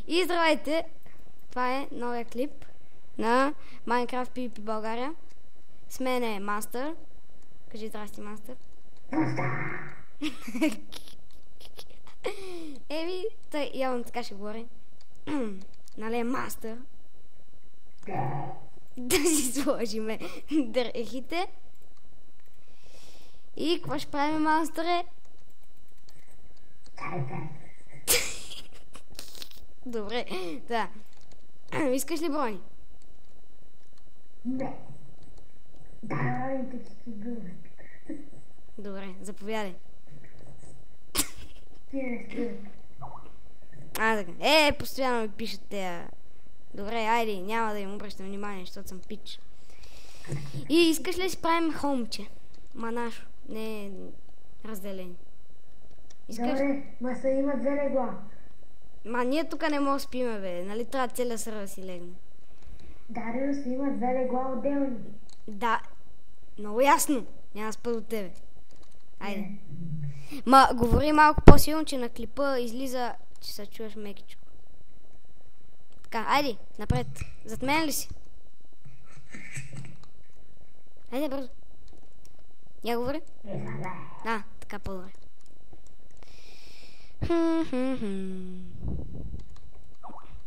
И здравейте! Това е новия клип на Minecraft PvP България. С мен е Мастър. Кажи здрасти, Мастър. Еми, той явно така ще говори. Нали е Мастър? Да си сложиме дрехите. И какво ще правим, Мастъре? Добре, да. Искаш ли брони? Не. Давайте ти бъде. Добре, заповядай. Така. Така. Постоянно ми пишат тея. Добре, айде, няма да им обръщам внимание, защото съм пич. И искаш ли си правим хомче? Нашо, не разделени. Искаш? Добре, са има две легла. Ние тук не можем да спиме, бе. Нали трябва целия сървър да си легне? Дарио са има две легла отделни. Да, много ясно. Няма да спа до тебе. Айде. Говори малко по-силно, че на клипа излиза, че се чуваш мекичко. Така, айде, напред. Зад мен ли си? Айде, бързо. Я говори? Така по-добре.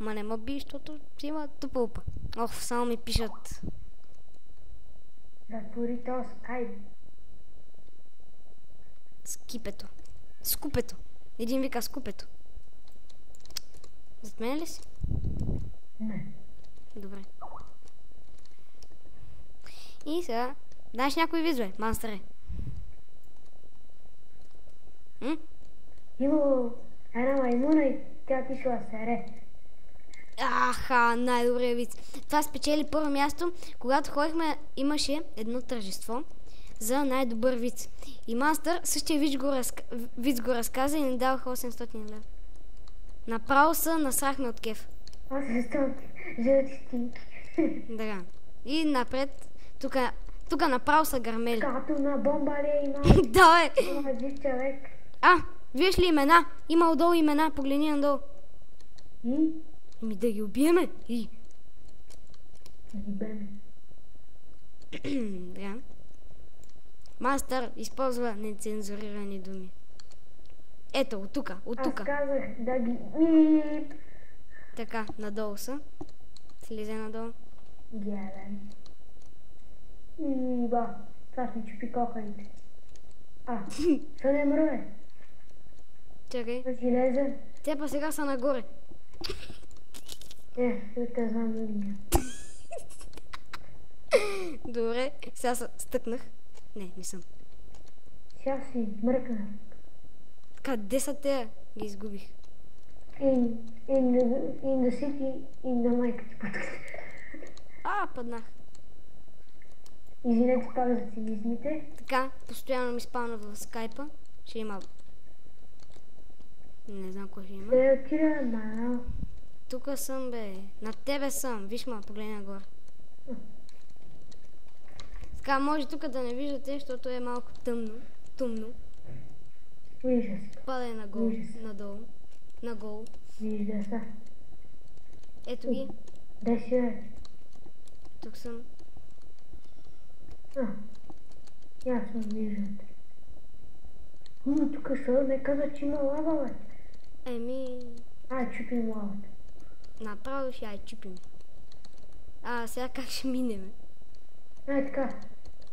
Ма не ме би, защото си има тупълпа. Само ми пишат. Затвори този скайп. Скипето. Скупето. Един вика скупето. Зад мен ли си? Не. Добре. И сега, знаеш някой вид, бе, Мастъре? Има една маймуна и тя отишла сере. Най-добрият вид. Това спечели първо място. Когато ходихме, имаше едно тържество за най-добър вид. И Мастър същия вид го разказа и ни даваха 800 лева. Направо се насрахме от кеф. 800 жълти стинки. Да. И напред, тук направо са гърмели. Като на бомба ли има? Да, бе! Има жив човек. Виж ли имена? Има отдолу имена, погледни надолу. И? Да ги убиеме. И? Да ги беме. Да. Мастър използва нецензурирани думи. Ето, от тук. Аз казах да ги мип. Така, надолу са. Слезе надолу. Гледай. Това ще чупи коканите. Що не мръве? Чакай. Да си лезе. Те па сега са нагоре. Тук знам да видя. Добре, сега стъкнах. Не съм. Сега си мръкна. Къде са те? Ги изгубих. In the city, in the майка ти пътката. Паднах. Извинете пак за цинизмите. Така, постоянно ми спавна в скайпа. Ще има... Не знам кой ще има. Те отида, мал. Тук съм, бе. Над тебе съм. Виж ма, погледни нагоре. Така, може тук да не виждате, защото е малко тъмно. Вижда се. Падай нагоро, надолу. Нагол. Вижда се. Ето ги. Де си е? Тук съм. Ясно виждам. Тук що не каза, че има лава, бе. Чупим лавата. Направо ще я чупим. Сега как ще минем? Така.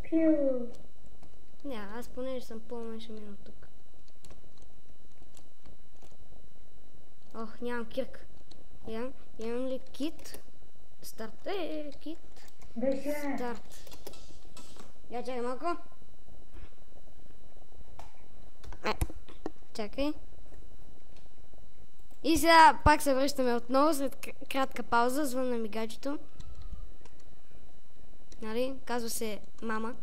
Пиу. Аз понеже съм по-мен ще мина тук. Нямам кирк. Имам ли кит? Старт. Кит. Старт. Я чакай малко. Чакай. И сега пак се връщаме отново след кратка пауза. Звънна ми гаджето. Нали? Казва се мама.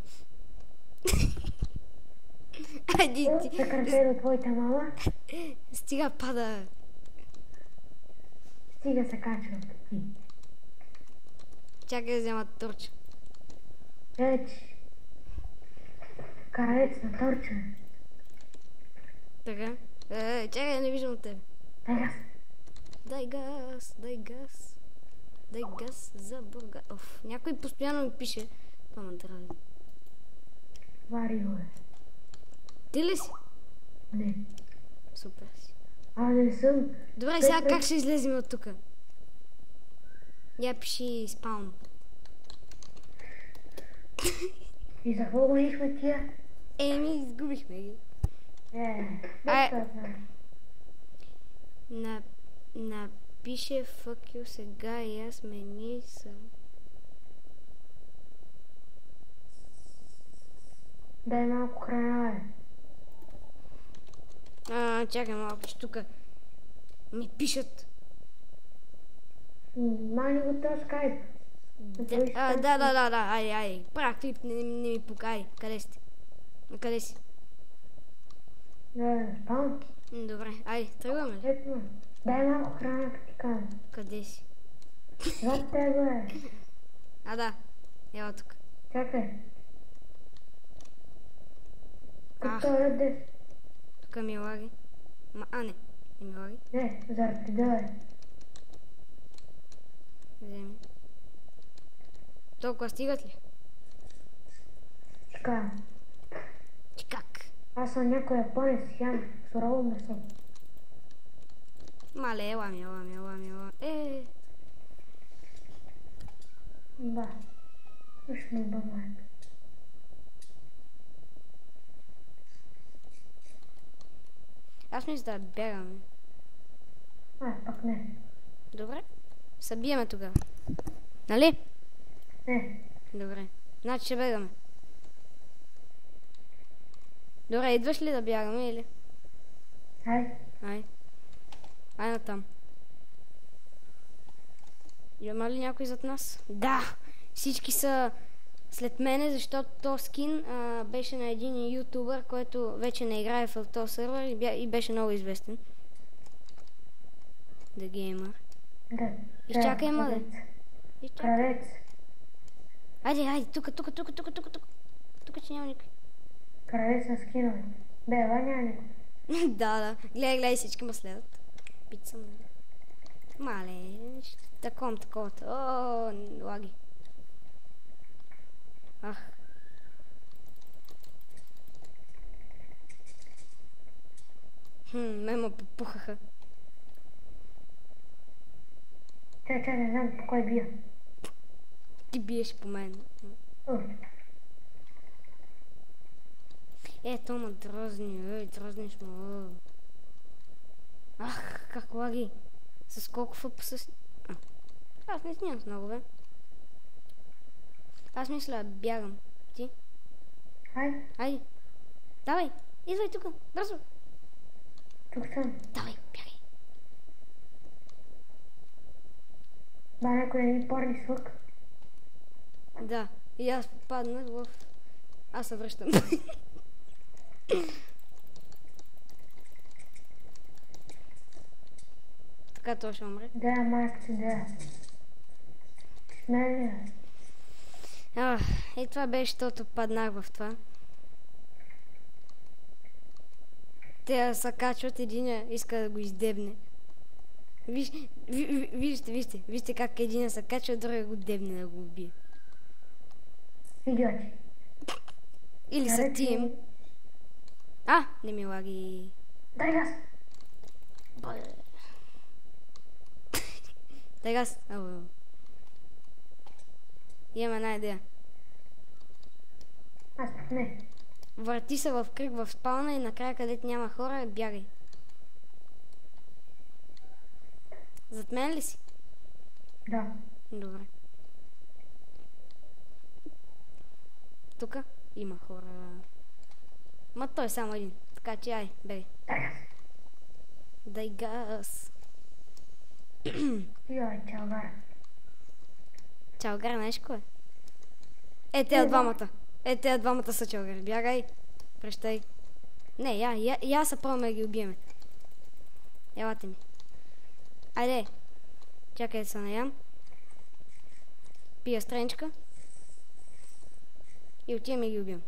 Съкратено твоята мама. Стига пада. Стига се качва. Чакай да взема торча. Караец на торча. Така. Чакай, не виждам от тебе. Дай газ. Да, Дай газ, дай газ. Дай газ за Бургас. Оф, някой постоянно ми пише. Това ме дразни. Варио е. Ти ли си? Не. Супер си. Не съм. Добре, сега как ще излезем от тук? Я пиши спаун. И за какво гонихме тия? Еми, изгубихме ги. Напише fuck you сега и аз мени съм. Дай малко храна, бе. Чакай малко, че тук ми пишат. Мани го този скайп. Да, ай, правя клип, не ми покай. Къде сте? Къде си? Спам. Добре, ай, тръгваме ли? Ето, дай малко храна, като ти казвам. Къде си? Зад тебе, бе. Да, ела тук. Чакай. Ах. Като е Тук ми лаги. Не ми лаги. Не, заради тебе, бе. Вземи. Толкова стигат ли? Чека. Ти как? Аз съм някой японец, ям сурово месо. Мале, ела ми. Да. Уж ми бъдна. Аз мисля да бягаме. Пак не. Добре. Събиеме тогава. Нали? Не. Добре. Значи ще бягаме. Добре, идваш ли да бягаме или? Ай натам. Има ли някой зад нас? Да! Всички са след мене, защото този скин беше на един ютубър, който вече не играе в този сервер и беше много известен. The Gamer. Да. Изчакай, мале. Крадец. Айде, тук, че няма никой. Крадец на скинове. Ела няма никой. Да. Гледай, всички ме следват. Пит съм. Мале, такова. О, лаги. Ах. Ме попухаха. Чай, не знам по кой бия. Ти биеш по мен. То ме дразни, дразниш ме. Ах, как лаги. С колко FPS? Аз не снимам с много, бе. Аз мисля, бягам. Ти? Айде. Давай, идвай тук, бързо. Тук съм. Давай, бягай. Някой не ми порни свък. Да, и аз попаднах в... Аз се връщам. Така то ще умре. Да, майка, да. Смеля. И това беше, защото паднах в това. Те се качват, един иска да го издебне. Вижте как един се качва, другия го дебне да го убие. Идиоти. Или са тим. Не ми лаги. Дай газ. Дай газ. Имам една идея. Аз не. Върти се в кръг в спална и накрая, където няма хора, бягай. Зад мен ли си? Да. Добре. Тука има хора. Ма той е само един. Така че ай, бей. Дай газ. Йой, чалгар. Чалгар, знаеш кой е? Те двамата са чалгари. Бягай. Прещай. Не, я се пробваме да ги убиеме. Елате ми. Айде. Чакай да се наям. Пия страничка. И отиваме и ги убием.